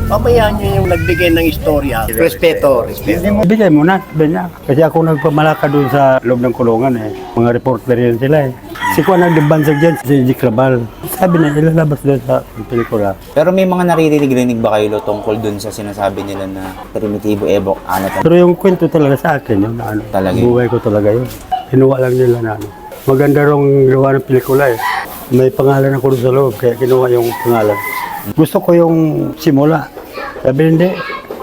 Pabayaan niyo yung nagbigay ng istorya. Respeto. Ibigay mo na, sabi niya. Kasi ako nagpamalaka doon sa loob ng kulungan eh. Mga reporter yan sila eh. Si Kuan nagdibansag dyan, si G. Crabal. Sabi na, ilalabas doon sa pelikula. Pero may mga naririnig ba kayo tungkol dun sa sinasabi nila na Primitibo Ebok ano Pero yung kwento talaga sa akin, yung ano, Talaga? buhay ko talaga yun. Kinuha lang nila na ano. Maganda rong gawa ng pelikula eh. May pangalan ako doon sa loob, kaya kinuha yung pangalan. Gusto ko yung simula. Sabi hindi,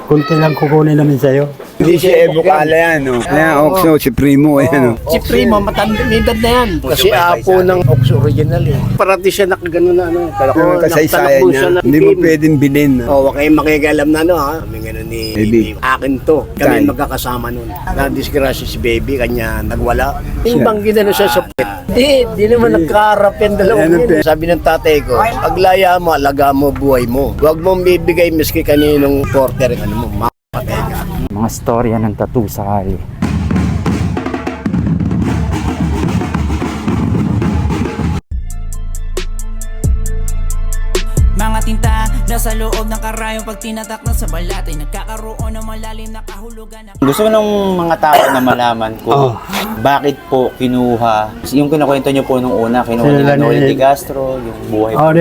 kunti lang kukunin namin sa'yo. Hindi siya Ebok Ala yan, no? Ayan, Oxo, si Primo, ayan, no? Si Primo, matanda na yan. Kasi apo ng Ox original eh. Parati siya nakagano na ano. Yung kasaysayan nakatalakbo niya, siya ng hindi mo team. pwedeng bilhin. No? Oh, huwag kayong makikialam na ano ha. Kami gano'n ni Baby. Akin to. Kami Kan. magkakasama nun. Na-disgrasya si Baby, kanya nagwala. Yung ginano siya sa pit. Di naman nagkaharap yung dalawang Ano, yun. Sabi ng tatay ko, paglaya mo, alaga mo, buhay mo. Huwag mong bibigay miski kaninong porter. Ano mo, mapatay ka. mga storya ng tattoo sa kali. Mga tinta nasa loob ng karayong pag tinatak na sa balat ay nagkakaroon ng malalim na kahulugan. Gusto ng mga tao na malaman ko bakit po kinuha, yung kinukwento niyo po nung una, kinuha nila Noel de Castro, yung buhay po.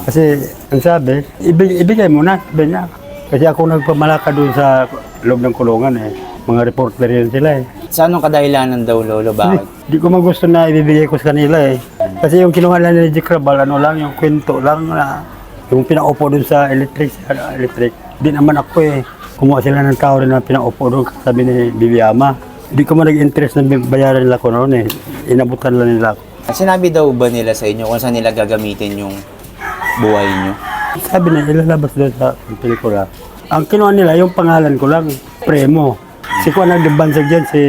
Kasi ang sabi, ibigay mo na, sabi niya. Kasi ako nagpamalaka doon sa loob ng kulungan eh. Mga reporter yan sila eh. Sa anong kadahilanan daw, Lolo? Bakit? Di ko magusto na ibibigay ko sa kanila eh. Kasi yung kinuha lang ni G. Crabal, ano lang, yung kwento lang na yung pinaupo doon sa electric. Di naman ako eh. Kumuha sila ng tao rin na pinaupo doon, sabi ni Bibiama. Di ko man nag-interest na bayaran nila ko noon eh. Inabutan lang nila ako. Sinabi daw ba nila sa inyo kung saan nila gagamitin yung buhay niyo? Sabi na, ilalabas doon sa pelikula. Ang kinuha nila, yung pangalan ko lang, Premo. Si Kuan nagdibansag dyan, si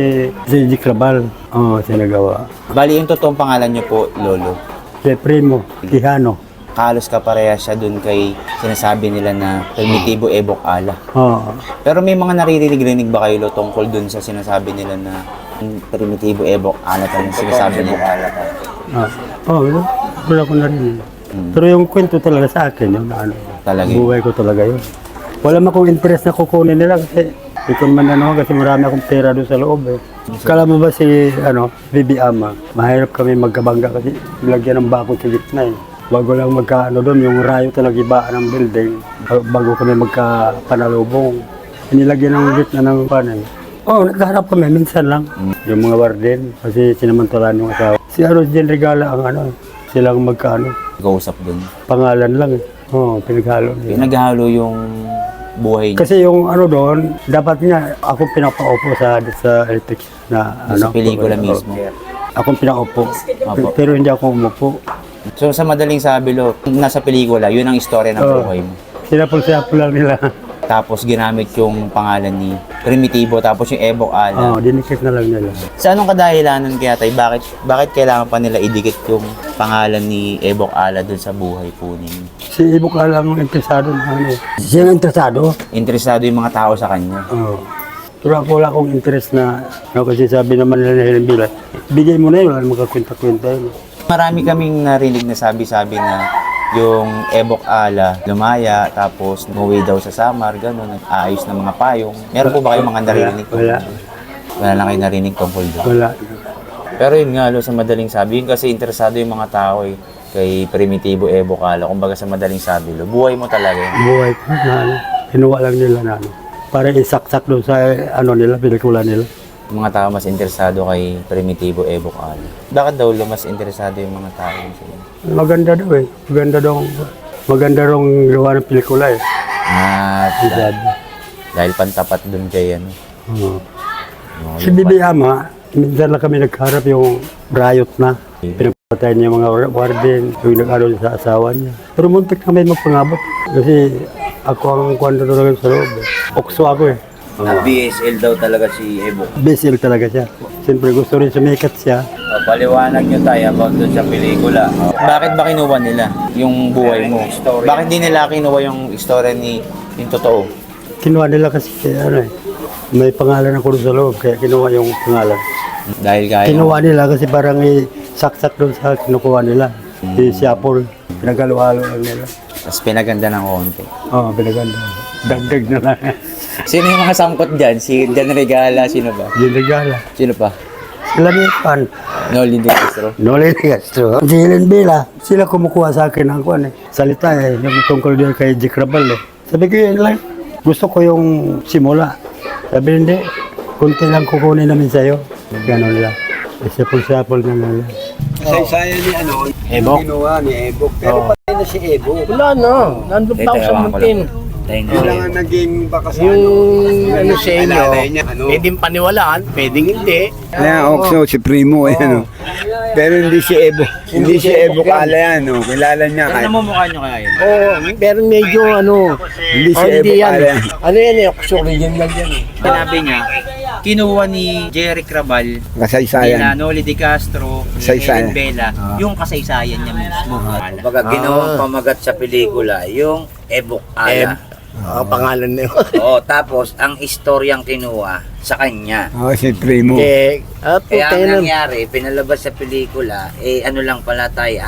G. Crabal. Oo, sinagawa. Bali, yung totoong pangalan niyo po, Lolo, Si Premo, Quijano. kalos kapareha siya dun kay sinasabi nila na Primitibo Ebok Ala. Oo. Pero may mga naririnig ba kayo tungkol dun sa sinasabi nila na Primitibo Ebok Ala talagang sinasabi nila? Oo, wala ko na rin. Pero yung kwento talaga sa akin, yung ano, Talaga. buhay ko talaga yun. Wala man akong interest na kukunin nila kasi ito man ano, kasi marami akong pera doon sa loob eh. Kala mo ba si Bibiama, mahirap kami magkabangga kasi lagyan ng bakod sa gitna eh. Bago lang magkaano doon, yung rayo talaga ibaan ng building, bago kami magkapanalubong. Inilagyan ng gitna ng panin. Nagkaharap kami, minsan lang. Yung mga warden, kasi sinamantalaan yung asawa. Si Jen Regala ang ano, silang magkaano. Kausap dun. Pangalan lang eh. Pinaghalo nila. Pinaghalo yung buhay niyo. Kasi yung ano doon, dapat nga ako pinapaupo sa electric na Sa pelikula mismo. Akong pinaupo. Opo. Pero hindi ako umupo. So sa madaling sabi, Lo, nasa pelikula, yun ang istorya ng buhay mo. Sinapol-sinapol lang nila. Tapos ginamit yung pangalan ni Primitibo, tapos yung Ebok Ala. Dinikit na lang nila. Sa anong kadahilanan kaya tayo, bakit kailangan pa nila idikit yung pangalan ni Ebok Ala dun sa buhay po ninyo? Si Ibok alam ang interesado na ano. Siya ang interesado? Interesado yung mga tao sa kanya. Pero ako wala akong interest na, kasi sabi naman nila na Hilimbilan, bigay mo na yun, wala makakwenta-kwenta yun. Marami kaming narinig na sabi-sabi na yung Ebok Ala lumaya, tapos umuwi daw sa Samar, gano'n, nag-aayos ng mga payong. Meron po ba kayong mga naririnig? Wala. Wala lang kayo narinig tungkol doon. Wala. Pero yun nga, Lo, sa madaling sabi, yun kasi interesado yung mga tao eh, kay Primitibo Ebok Ala. Kumbaga sa madaling sabi, Lo, buhay mo talaga yun. Buhay ko na ano. Kinuha lang nila na ano. Para isaksak doon sa ano nila, pelikula nila. Yung mga tao mas interesado kay Primitibo Ebok Ala. Bakit daw, Lo, mas interesado yung mga tao sa inyo? Maganda daw eh. Maganda daw gawa ng pelikula eh. Dahil pantapat dun kay ano. Si Bibiama, minsan lang kami nagharap yung riot na. Pinapatay niya yung mga warden, yung nag-aaral sa asawa niya. Pero muntik na may magpangabot. Kasi ako ang kwento talaga sa loob eh. Okso ako eh. BSL daw talaga si Ebok. Basil talaga siya. Siyempre gusto rin sumikat siya. Paliwanag nyo tayo about dun sa pelikula. Bakit ba kinuha nila yung buhay mo? Bakit di nila kinuha yung istorya ni yung totoo? Kinuha nila kasi ano eh. May pangalan ako doon sa loob, kaya kinuha yung pangalan. Dahil kaya Kinuha nila kasi parang saksak doon sa kinukuha nila. Si Siapol, pinagalo-halo lang nila. mas pinaganda ng konti. Pinaganda. Dagdag na lang. Sino yung mga sangkot dyan? Si Dan Regala, sino ba? Ginagala. Sino pa? Sila ni Pan. Nolly De Castro. Nolay ni Castro. Si Helen Villa. Sila kumukuha sa akin ng kuwan salita yung tungkol din kay Jack Rabal Sabi ko yun lang. Gusto ko yung simula. Sabi hindi. Kunti lang kukunin namin sa'yo. Ganon lang. Sapol-sapol na lang. Say-sayan ni ano, Ebok? ginawa ni Ebok. Pero patay na si Ebok. Wala na. Nandun pa ako sa Muntin. Yun lang ang naging baka sa Yung ano sa inyo, Alalay niya, ano? pwedeng paniwalaan, pwedeng hindi. Kaya Oxo, si Primo, ano. Pero hindi si Ebok. Hindi si Ebok ala yan, no. Kilala niya. Ano mo mukha nyo kaya yun? Oo, pero medyo ano, Hindi si hindi Ebok yan. ala yan. Ano yan eh, original yan eh. Sinabi niya, kinuha ni Jerry Rabal, Kasaysayan. nila Nolly De Castro, ni Kasaysayan. Helen Vela, yung kasaysayan niya mismo. Baga ginawang pamagat sa pelikula, yung Ebok Ala. Pangalan na yun. Oo, tapos ang istoryang kinuha sa kanya. Oh, si Primo. Eh, Kaya tayo ang na. nangyari, pinalabas sa pelikula, ano lang pala tayo,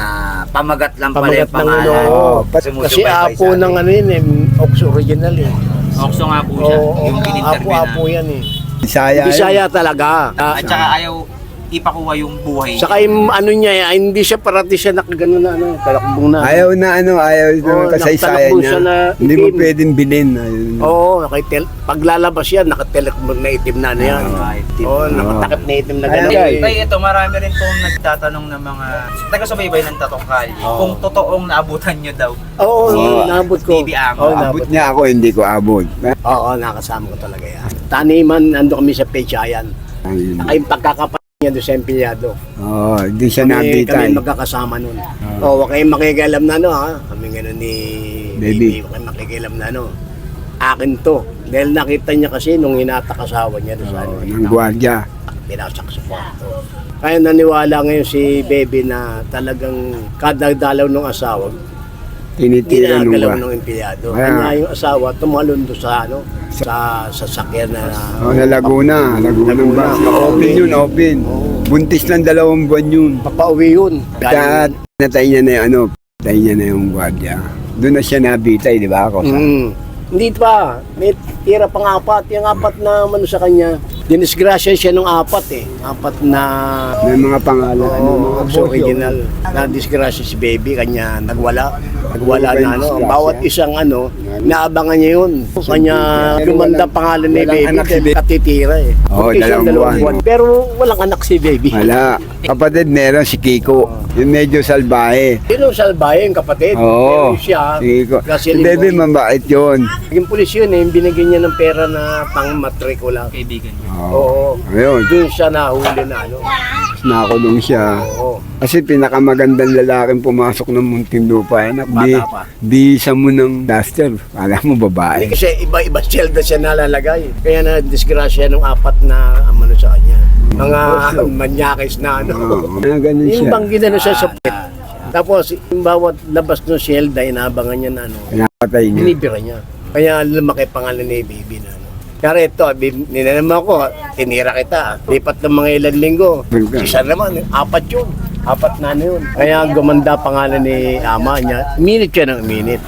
pamagat lang pala Pamagat yung ng pangalan. ulo. Oo, Kasi Sumusubaybay apo sa atin. ng ano yun eh, Ox original eh. Okso nga po siya, Oo, yung in-interview apo na. yan eh. Bisaya. Bisaya talaga. At saka ayaw ipakuha yung buhay. Saka yung ano niya, hindi siya parati siya nakagano na ano, talakbong na. Ayaw na ano, ayaw na Oo, kasaysayan nakatalakbo niya. siya na Hindi mo itim. pwedeng bilhin. Ayun. Oo, paglalabas yan, nakatelekmong na itim na ano yan. Oo, nakatakip na itim na gano'n. Ayan, Tay, ito, marami rin pong nagtatanong ng mga taga-subaybay ng Tatong Kali kung totoong naabutan nyo daw. Oo, Si naabot ko. Bibi Ama. Oo, Abot naabot. niya ako, hindi ko abot. Oo, nakasama ko talaga yan. Taniman, ando kami sa Pechayan. Ayun. Ay, pagkakapat niya doon sa empleyado. Oo, hindi siya Kami nabitay. magkakasama nun. Oo, huwag kayong makikialam na ano ha. Kami gano'n ni Baby. Huwag kayong makikialam na ano. Akin to. Dahil nakita niya kasi nung hinatak asawa niya doon sa ano. Ng gwardiya. Binasak sa kwarto. Kaya naniwala ngayon si Baby na talagang kada dalaw ng asawa, Tinitira nung ginagalaw ba. ng empleyado. Kaya- Kanya yung asawa tumalon doon sa ano, sa sasakyan na Oh, na Laguna. Laguna ba? Open yun, open. Buntis lang 2 buwan yun. papauwi yun. Kaya natay niya na yung ano, natay niya na yung gwardiya. Doon na siya nabitay, di ba ako? Hindi pa. May tira pang 4. Yung 4 na ano sa kanya, dinisgrasya siya nung 4 eh. 4 na May mga pangalan, ano, mga Ox bosyo. original. Na-disgrasya si Baby, kanya nagwala. Nagwala Ano ba na yung ano. disgrasya? Bawat isang ano, naabangan niya yun. Kanya lumanda pangalan ni walang Baby anak si dahil Baby. katitira eh. Oo, Okay, siyang 2 buwan. Pero walang anak si Baby. Wala. Kapatid meron si Kiko. Yung medyo salbahe. Yun ang salbahe, yung kapatid. Oo. Pero siya, Si Kiko. kasi Si Bebe, mabait yun. naging pulis yun eh, binigyan niya ng pera na pang matrikula. Kaibigan niya. Oo. Ayun. Doon siya nahuli na ano. Nakulong siya. Oo. Kasi pinakamagandang lalaking pumasok ng Muntinlupa. Anak, Bata pa. bisa mo ng duster. Kala mo Hindi babae. kasi iba-iba shelda siya nalalagay. Kaya na disgrasya nung 4 na amano sa kanya. Mga manyakis na ano. Oo, ganun Yung siya. bang ginano siya sa pet. Tapos yung bawat labas ng shelda, inaabangan niya na ano. Pinapatay niya. Binibira niya. Kaya lumaki pangalan ni Baby na ano. Kaya ito, ninanama ko, tinira kita. Lipat ng mga ilang linggo. Isa naman, 4 yun. 4 na ano yun. Kaya gumanda pangalan ni ama niya. Minute siya ng minute.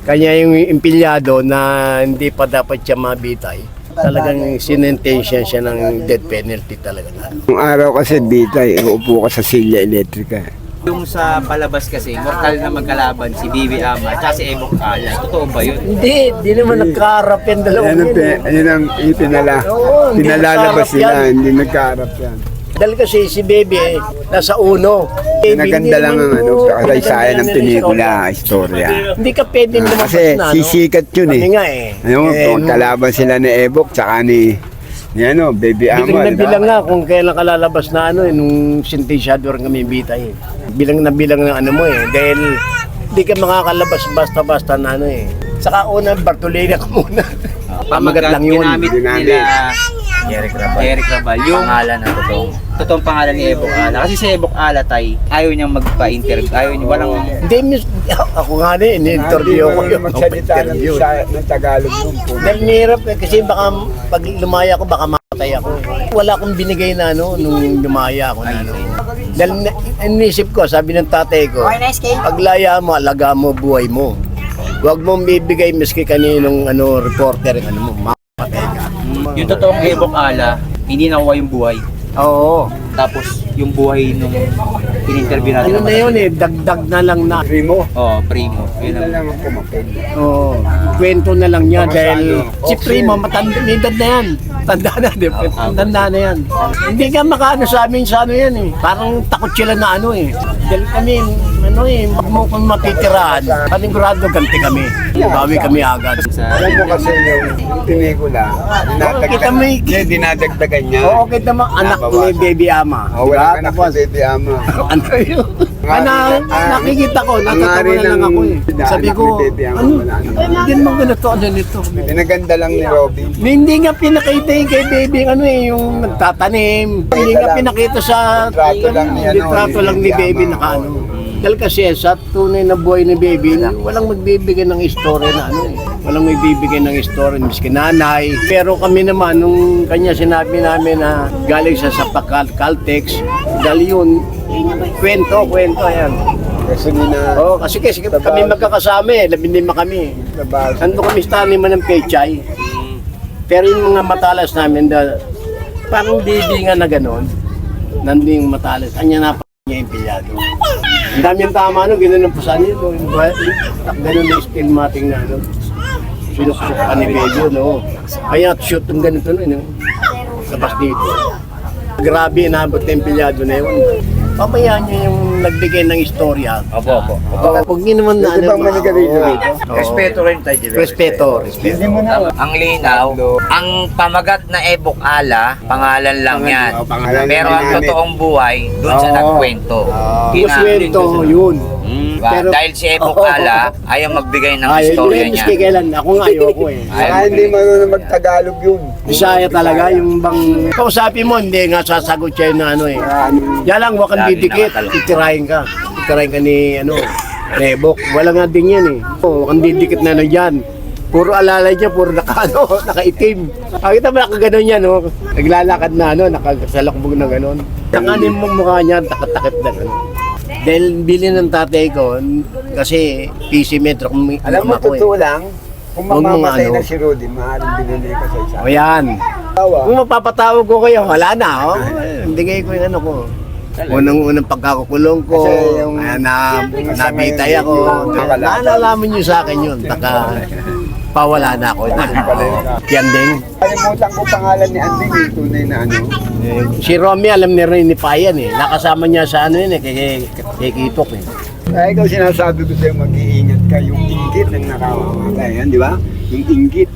Kanya yung empleyado na hindi pa dapat siya mabitay, talagang sinentensya siya ng death penalty talaga na. Nung araw kasi bitay, uupo ka sa silya elektrika. Yung sa palabas kasi, mortal na magkalaban si Bibi Ama at si Ebok Ala. Totoo ba yun? Hindi naman nagkaharap yan dalawang Yan ang, yun. yan ang ipinala. Oo, hindi Pinalalabas nagkaharap yan. sila, hindi nagkaharap yan. Dahil kasi si Baby nasa uno. Naganda lang ang ano, kasaysayan ng pelikula, istorya. Hindi ka pwedeng lumabas Kasi na, no? sisikat yun eh. Kami nga eh. Ayun, kalaban sila ni Ebok, tsaka ni ano, Baby Ama. Bilang na di ba? bilang nga kung kailan ka lalabas na ano eh, nung sentensyador kami bitay eh. Bilang na bilang ng ano mo eh. Dahil hindi ka makakalabas basta-basta na ano eh. Saka una, Bartolina ka muna. Pamagat lang yun. Ginamit nila Eric Rabal. Yung Pangalan na totoong pangalan ni Ebok Ala. Kasi si Ebok Ala, tay, ayaw niyang magpa-interview. Ayaw niya, walang... Hindi, ako nga na in-interview ako yung magsalita ng, interview. ng Tagalog nun po. Dahil mahirap eh, kasi baka pag lumaya ako, baka makatay ako. Wala akong binigay na ano, nung lumaya ako na ano. Dahil inisip ko, sabi ng tatay ko, paglaya mo, alaga mo buhay mo. Huwag mong bibigay miski kaninong reporter, mapatay ka. Yung totoong Ebok Ala, hindi nakuha yung buhay. Oo. Tapos yung buhay nung in-interview natin. Ano na yun dagdag na lang na. Primo. Oo, Primo. Yun Yun ang lang ang kumapit. Oo. Kwento na lang niya Tama dahil sa ano, si Oxy. Primo matanda may edad na yan. Tanda na, di ba? Tanda na yan. Hindi ka makaano sa amin sa ano yan eh. Parang takot sila na Dahil kami, wag mo kung matitirahan. Panigurado ganti kami. Bawi kami agad. Alam mo kasi yung pelikula, kita mo dinadagdagan niya. Oo, kita mo, anak ni Baby Ama. Oh, wala ka na po, Baby Ama. Ano yun? Nakikita ko, natatawa na lang ako eh. Sabi ko, hindi naman ganito, nito. Pinaganda lang ni Robby. Hindi nga pinakita yung kay Baby, yung nagtatanim. Hindi nga pinakita sa Litrato lang ni litrato lang ni Baby Ama. nakaano. Dahil kasi sa tunay na buhay ni Baby, walang magbibigay ng istorya na walang magbibigay ng istorya, miski nanay. Pero kami naman, nung kanya sinabi namin na galing sa Caltex, dahil yun, kwento, ayan. Kasi nina... Oo, kasi kami magkakasama 15 kami. Ando kami sa taniman ng pechay. Pero yung mga matalas namin, parang Baby nga na gano'n, nandun yung matalas, anya na niya yung pilyado. Ang dami yung tama, gano'n ang pusan nito. Gano'n na stigmatic na, sinusok ni Baby, Kaya shoot yung ganito, labas dito. Grabe, inabot na yung pilyado na yun. Pabayaan niya yung nagbigay ng istorya. Opo. Huwag niyo naman na Ito bang manigarilyo dito? Respeto rin tayo. Respeto. Hindi mo na. Ang linaw, ang pamagat na Ebok Ala, pangalan lang yan. Pangalan Pero lang ang yan. totoong buhay, doon sa Oo. nagkwento. Kwento yun. Pero- Dahil si Ebok Ala, ayaw magbigay ng Ay, istorya hindi, niya. miski kailan. Ako nga, ayoko eh. Saka hindi marunong magtagalog yun. Bisaya talaga, yung bang... Kausapin mo, hindi nga sasagot siya na Yan lang, wag kang Lagi didikit. nakatalong. Titirahin ka. Titirahin ka ni, Rebok. Wala nga din yan eh. Wag kang didikit na dyan. Puro alalay niya, puro nakaitim. Kita ba nakaganon yan, Naglalakad na, nakasalakbog na ganon. Takanin mong mukha niya, takatakip na ganon. Dahil bili ng tatay ko, kasi PC Metro, Alam mo, totoo lang, kung Huwag mong mamamatay ano. na si Rudy, maaaring binili ka sa isa. O yan. Tawa. Kung mapapatawag ko kayo, wala na, Bigay ko yung ko. Unang pagkakukulong ko, Kasi yung- nabitay ako. Naalalaman niyo sa akin yun. Pawala na ako. Yan din. Kalimutan ko pangalan ni Anding, yung tunay na Si Romy, alam ni Rini Payan Nakasama niya sa kay Kitok Kaya ikaw sinasabi ko sa'yo, mag-iingat ka, yung inggit ang nakamamatay, yan, di ba? Yung inggit.